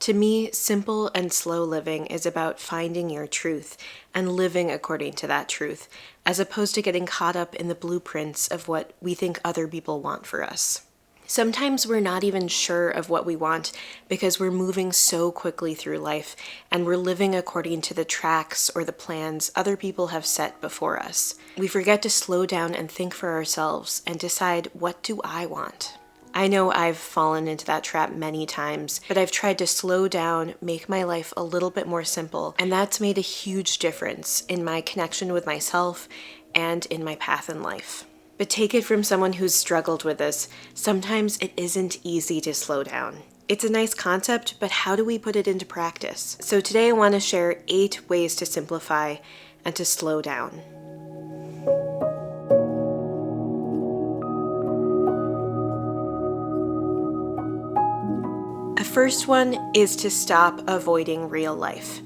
To me, simple and slow living is about finding your truth and living according to that truth, as opposed to getting caught up in the blueprints of what we think other people want for us. Sometimes we're not even sure of what we want because we're moving so quickly through life and we're living according to the tracks or the plans other people have set before us. We forget to slow down and think for ourselves and decide, what do I want? I know I've fallen into that trap many times, but I've tried to slow down, make my life a little bit more simple, and that's made a huge difference in my connection with myself and in my path in life. But take it from someone who's struggled with this, sometimes it isn't easy to slow down. It's a nice concept, but how do we put it into practice? So today I want to share 8 ways to simplify and to slow down. The first one is to stop avoiding real life.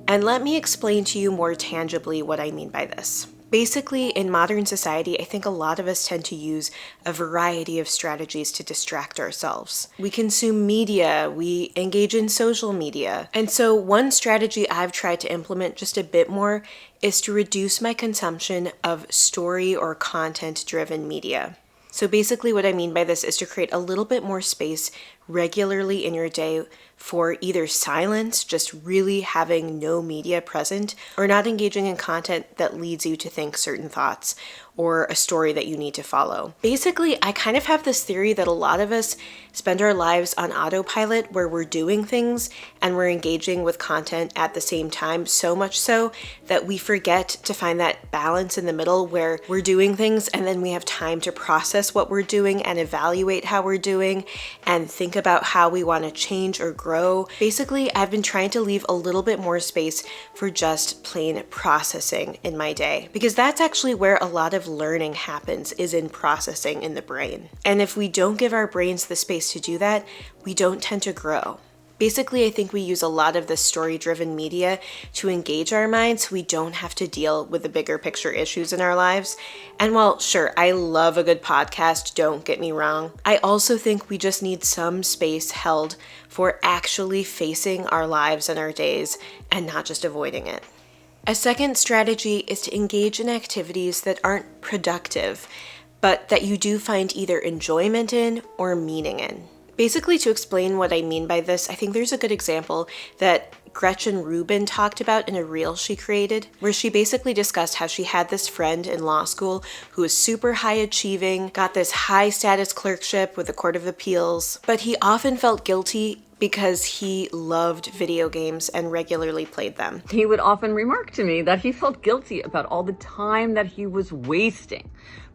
And let me explain to you more tangibly what I mean by this. Basically, in modern society, I think a lot of us tend to use a variety of strategies to distract ourselves. We consume media, we engage in social media. And so one strategy I've tried to implement just a bit more is to reduce my consumption of story or content-driven media. So basically what I mean by this is to create a little bit more space regularly in your day for either silence, just really having no media present, or not engaging in content that leads you to think certain thoughts or a story that you need to follow. Basically, I kind of have this theory that a lot of us spend our lives on autopilot where we're doing things and we're engaging with content at the same time, so much so that we forget to find that balance in the middle where we're doing things and then we have time to process what we're doing and evaluate how we're doing and think about how we want to change or grow. Basically, I've been trying to leave a little bit more space for just plain processing in my day, because that's actually where a lot of learning happens, is in processing in the brain. And if we don't give our brains the space to do that, we don't tend to grow. Basically, I think we use a lot of the story-driven media to engage our minds so we don't have to deal with the bigger picture issues in our lives. And while, sure, I love a good podcast, don't get me wrong, I also think we just need some space held for actually facing our lives and our days and not just avoiding it. A second strategy is to engage in activities that aren't productive, but that you do find either enjoyment in or meaning in. Basically, to explain what I mean by this, I think there's a good example that Gretchen Rubin talked about in a reel she created, where she basically discussed how she had this friend in law school who was super high achieving, got this high status clerkship with the Court of Appeals, but he often felt guilty because he loved video games and regularly played them. He would often remark to me that he felt guilty about all the time that he was wasting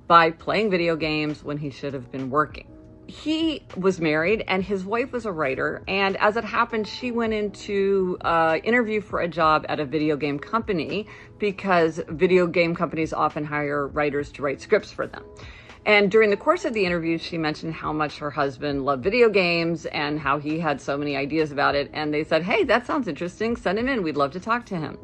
by playing video games when he should have been working. He was married and his wife was a writer, and as it happened, she went into interview for a job at a video game company because video game companies often hire writers to write scripts for them. And during the course of the interview, she mentioned how much her husband loved video games and how he had so many ideas about it. And they said, hey, that sounds interesting. Send him in. We'd love to talk to him.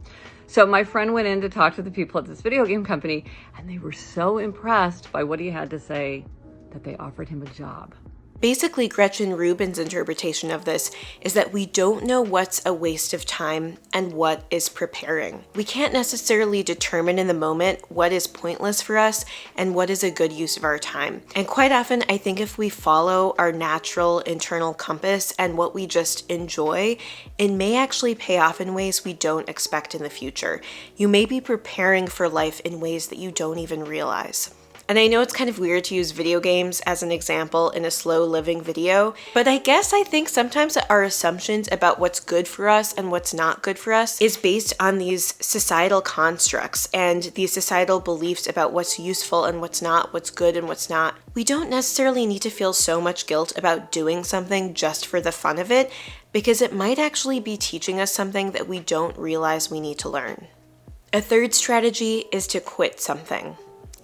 So my friend went in to talk to the people at this video game company, and they were so impressed by what he had to say that they offered him a job. Basically, Gretchen Rubin's interpretation of this is that we don't know what's a waste of time and what is preparing. We can't necessarily determine in the moment what is pointless for us and what is a good use of our time. And quite often, I think if we follow our natural internal compass and what we just enjoy, it may actually pay off in ways we don't expect in the future. You may be preparing for life in ways that you don't even realize. And I know it's kind of weird to use video games as an example in a slow living video, but I guess I think sometimes our assumptions about what's good for us and what's not good for us is based on these societal constructs and these societal beliefs about what's useful and what's not, what's good and what's not. We don't necessarily need to feel so much guilt about doing something just for the fun of it, because it might actually be teaching us something that we don't realize we need to learn. A third strategy is to quit something.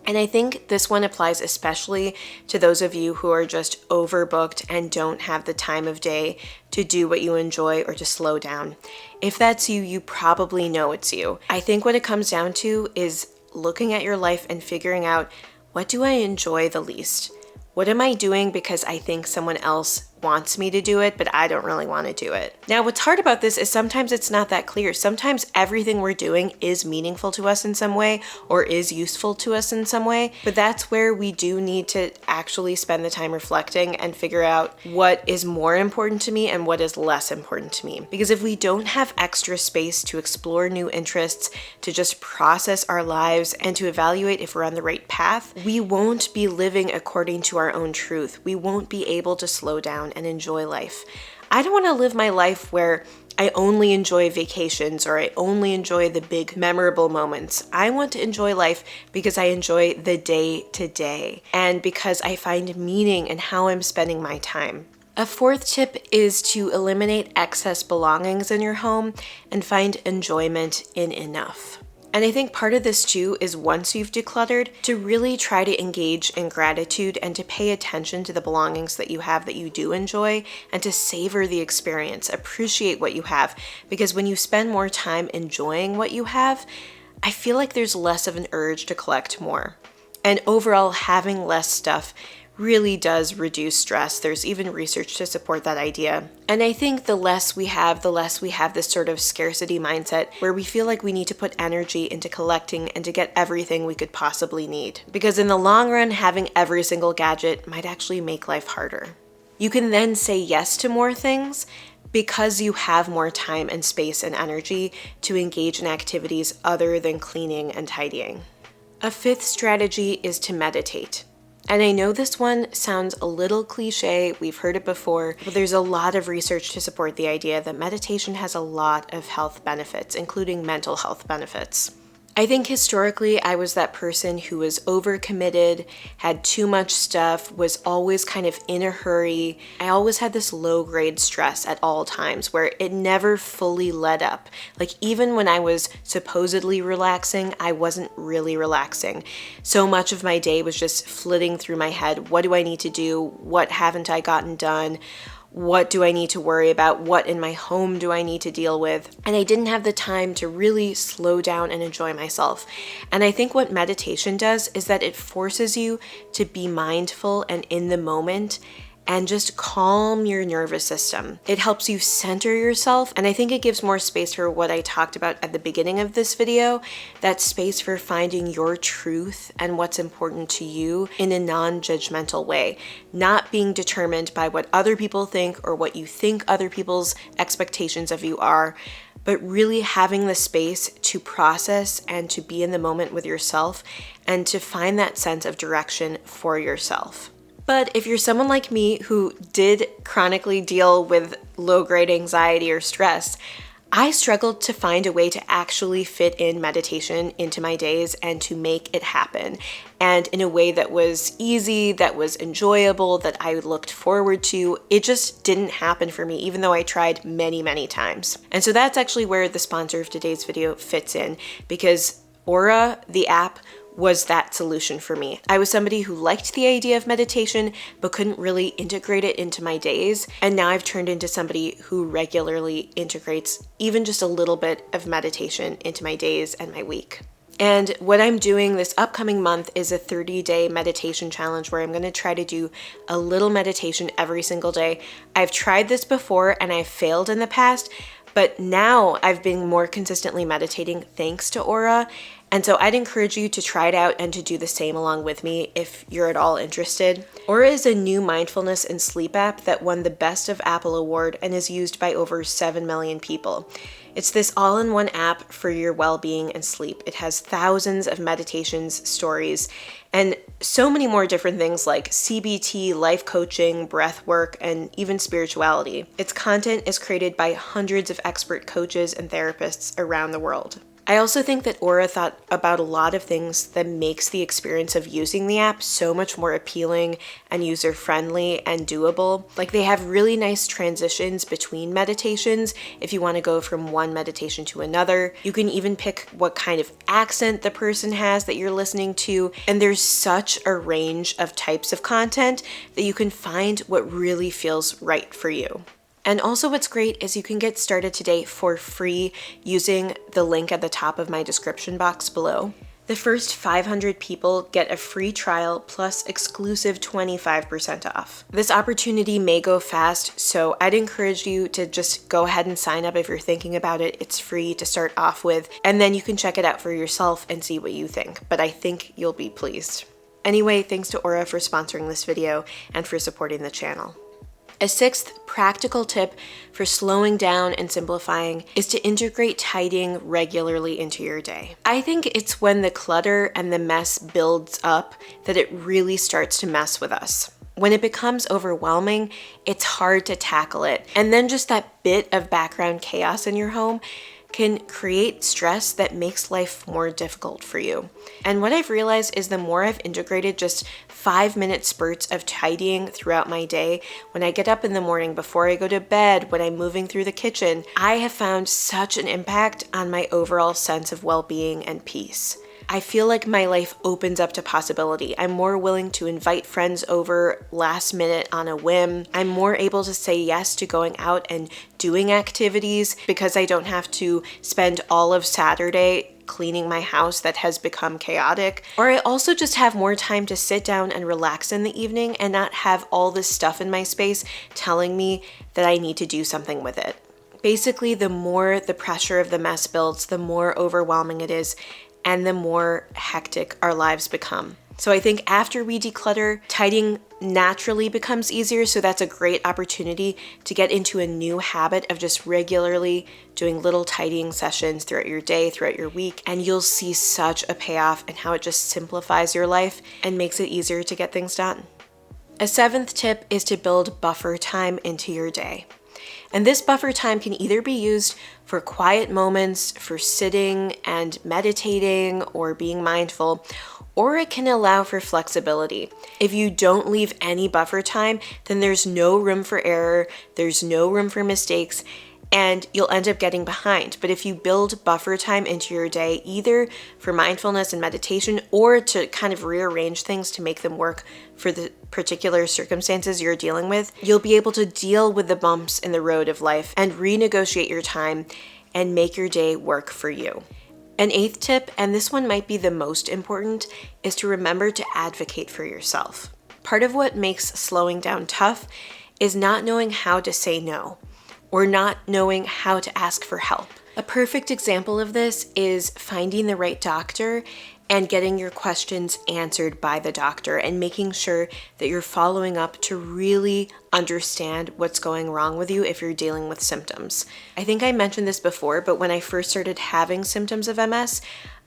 And I think this one applies especially to those of you who are just overbooked and don't have the time of day to do what you enjoy or to slow down. If that's you, you probably know it's you. I think what it comes down to is looking at your life and figuring out, what do I enjoy the least? What am I doing because I think someone else wants me to do it, but I don't really want to do it. Now, what's hard about this is sometimes it's not that clear. Sometimes everything we're doing is meaningful to us in some way or is useful to us in some way, but that's where we do need to actually spend the time reflecting and figure out what is more important to me and what is less important to me. Because if we don't have extra space to explore new interests, to just process our lives and to evaluate if we're on the right path, we won't be living according to our own truth. We won't be able to slow down and enjoy life. I don't want to live my life where I only enjoy vacations or I only enjoy the big memorable moments. I want to enjoy life because I enjoy the day to day and because I find meaning in how I'm spending my time. A fourth tip is to eliminate excess belongings in your home and find enjoyment in enough. And I think part of this too is once you've decluttered, to really try to engage in gratitude and to pay attention to the belongings that you have that you do enjoy and to savor the experience, appreciate what you have. Because when you spend more time enjoying what you have, I feel like there's less of an urge to collect more. And overall, having less stuff really does reduce stress. There's even research to support that idea. And I think the less we have this sort of scarcity mindset where we feel like we need to put energy into collecting and to get everything we could possibly need. Because in the long run, having every single gadget might actually make life harder. You can then say yes to more things because you have more time and space and energy to engage in activities other than cleaning and tidying. A fifth strategy is to meditate. And I know this one sounds a little cliche, we've heard it before, but there's a lot of research to support the idea that meditation has a lot of health benefits, including mental health benefits. I think historically I was that person who was overcommitted, had too much stuff, was always kind of in a hurry. I always had this low-grade stress at all times where it never fully let up. Like even when I was supposedly relaxing, I wasn't really relaxing. So much of my day was just flitting through my head. What do I need to do? What haven't I gotten done? What do I need to worry about? What in my home do I need to deal with? And I didn't have the time to really slow down and enjoy myself. And I think what meditation does is that it forces you to be mindful and in the moment and just calm your nervous system. It helps you center yourself, and I think it gives more space for what I talked about at the beginning of this video, that space for finding your truth and what's important to you in a non-judgmental way, not being determined by what other people think or what you think other people's expectations of you are, but really having the space to process and to be in the moment with yourself and to find that sense of direction for yourself. But if you're someone like me who did chronically deal with low-grade anxiety or stress, I struggled to find a way to actually fit in meditation into my days and to make it happen. And in a way that was easy, that was enjoyable, that I looked forward to. It just didn't happen for me, even though I tried many, many times. And so that's actually where the sponsor of today's video fits in, because Aura, the app, was that solution for me. I was somebody who liked the idea of meditation, but couldn't really integrate it into my days. And now I've turned into somebody who regularly integrates even just a little bit of meditation into my days and my week. And what I'm doing this upcoming month is a 30-day meditation challenge where I'm going to try to do a little meditation every single day. I've tried this before and I've failed in the past, but now I've been more consistently meditating thanks to Aura. And so I'd encourage you to try it out and to do the same along with me if you're at all interested. Aura is a new mindfulness and sleep app that won the Best of Apple award and is used by over 7 million people. It's this all-in-one app for your well-being and sleep. It has thousands of meditations, stories, and so many more different things like CBT, life coaching, breath work, and even spirituality. Its content is created by hundreds of expert coaches and therapists around the world. I also think that Aura thought about a lot of things that makes the experience of using the app so much more appealing and user-friendly and doable. Like they have really nice transitions between meditations if you want to go from one meditation to another. You can even pick what kind of accent the person has that you're listening to. And there's such a range of types of content that you can find what really feels right for you. And also what's great is you can get started today for free using the link at the top of my description box below. The first 500 people get a free trial plus exclusive 25% off. This opportunity may go fast, so I'd encourage you to just go ahead and sign up if you're thinking about it. It's free to start off with, and then you can check it out for yourself and see what you think, but I think you'll be pleased. Anyway, thanks to Aura for sponsoring this video and for supporting the channel. A sixth practical tip for slowing down and simplifying is to integrate tidying regularly into your day. I think it's when the clutter and the mess builds up that it really starts to mess with us. When it becomes overwhelming, it's hard to tackle it. And then just that bit of background chaos in your home can create stress that makes life more difficult for you. And what I've realized is the more I've integrated just 5-minute spurts of tidying throughout my day, when I get up in the morning, before I go to bed, when I'm moving through the kitchen, I have found such an impact on my overall sense of well-being and peace. I feel like my life opens up to possibility. I'm more willing to invite friends over last minute on a whim. I'm more able to say yes to going out and doing activities because I don't have to spend all of Saturday cleaning my house that has become chaotic. Or I also just have more time to sit down and relax in the evening and not have all this stuff in my space telling me that I need to do something with it. Basically, the more the pressure of the mess builds, the more overwhelming it is, and the more hectic our lives become. So I think after we declutter, tidying naturally becomes easier, so that's a great opportunity to get into a new habit of just regularly doing little tidying sessions throughout your day, throughout your week, and you'll see such a payoff in how it just simplifies your life and makes it easier to get things done. A seventh tip is to build buffer time into your day. And this buffer time can either be used for quiet moments, for sitting and meditating or being mindful, or it can allow for flexibility. If you don't leave any buffer time, then there's no room for error, there's no room for mistakes, and you'll end up getting behind. But if you build buffer time into your day, either for mindfulness and meditation or to kind of rearrange things to make them work for the particular circumstances you're dealing with, you'll be able to deal with the bumps in the road of life and renegotiate your time and make your day work for you. An eighth tip, and this one might be the most important, is to remember to advocate for yourself. Part of what makes slowing down tough is not knowing how to say no, or not knowing how to ask for help. A perfect example of this is finding the right doctor and getting your questions answered by the doctor and making sure that you're following up to really understand what's going wrong with you if you're dealing with symptoms. I think I mentioned this before, but when I first started having symptoms of MS,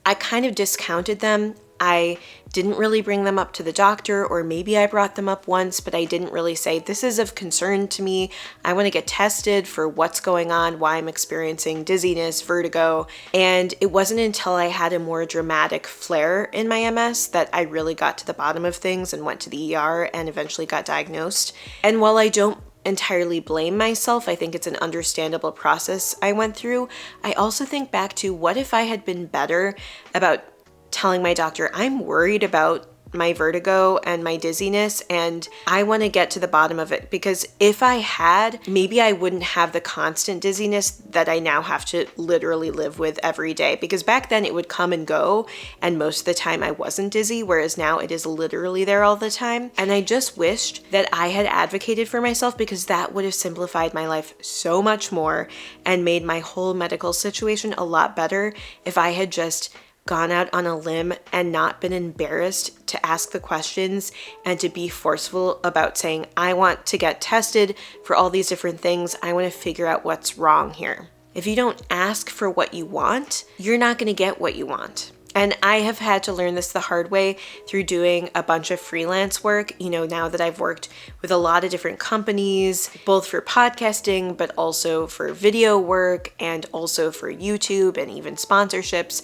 I kind of discounted them. I didn't really bring them up to the doctor, or maybe I brought them up once, but I didn't really say, this is of concern to me. I want to get tested for what's going on, why I'm experiencing dizziness, vertigo. And it wasn't until I had a more dramatic flare in my MS that I really got to the bottom of things and went to the ER and eventually got diagnosed. And while I don't entirely blame myself, I think it's an understandable process I went through, I also think back to what if I had been better about telling my doctor, I'm worried about my vertigo and my dizziness, and I want to get to the bottom of it. Because if I had, maybe I wouldn't have the constant dizziness that I now have to literally live with every day. Because back then it would come and go, and most of the time I wasn't dizzy, whereas now it is literally there all the time. And I just wished that I had advocated for myself, because that would have simplified my life so much more and made my whole medical situation a lot better if I had just gone out on a limb and not been embarrassed to ask the questions and to be forceful about saying, I want to get tested for all these different things. I want to figure out what's wrong here. If you don't ask for what you want, you're not going to get what you want. And I have had to learn this the hard way through doing a bunch of freelance work. Now that I've worked with a lot of different companies, both for podcasting, but also for video work and also for YouTube and even sponsorships,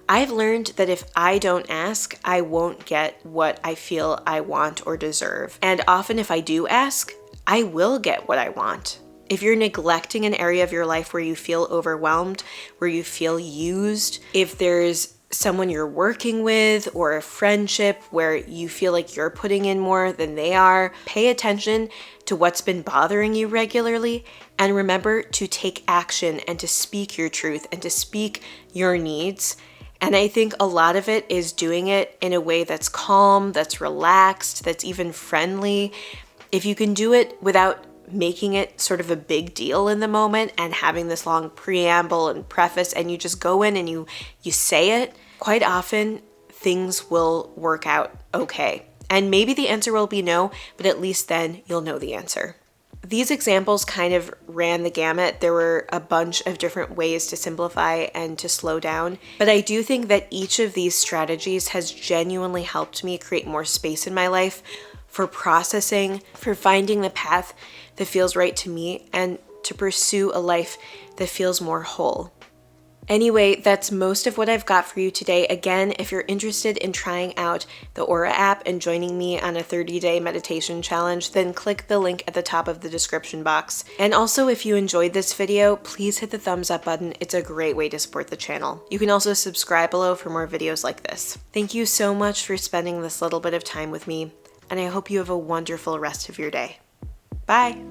I've learned that if I don't ask, I won't get what I feel I want or deserve. And often if I do ask, I will get what I want. If you're neglecting an area of your life where you feel overwhelmed, where you feel used, if there's someone you're working with or a friendship where you feel like you're putting in more than they are, pay attention to what's been bothering you regularly, and remember to take action and to speak your truth and to speak your needs. And I think a lot of it is doing it in a way that's calm, that's relaxed, that's even friendly. If you can do it without making it sort of a big deal in the moment and having this long preamble and preface, and you just go in and you say it, quite often things will work out okay. And maybe the answer will be no, but at least then you'll know the answer. These examples kind of ran the gamut. There were a bunch of different ways to simplify and to slow down, but I do think that each of these strategies has genuinely helped me create more space in my life for processing, for finding the path that feels right to me, and to pursue a life that feels more whole. Anyway, that's most of what I've got for you today. Again, if you're interested in trying out the Aura app and joining me on a 30-day meditation challenge, then click the link at the top of the description box. And also, if you enjoyed this video, please hit the thumbs up button. It's a great way to support the channel. You can also subscribe below for more videos like this. Thank you so much for spending this little bit of time with me, and I hope you have a wonderful rest of your day. Bye!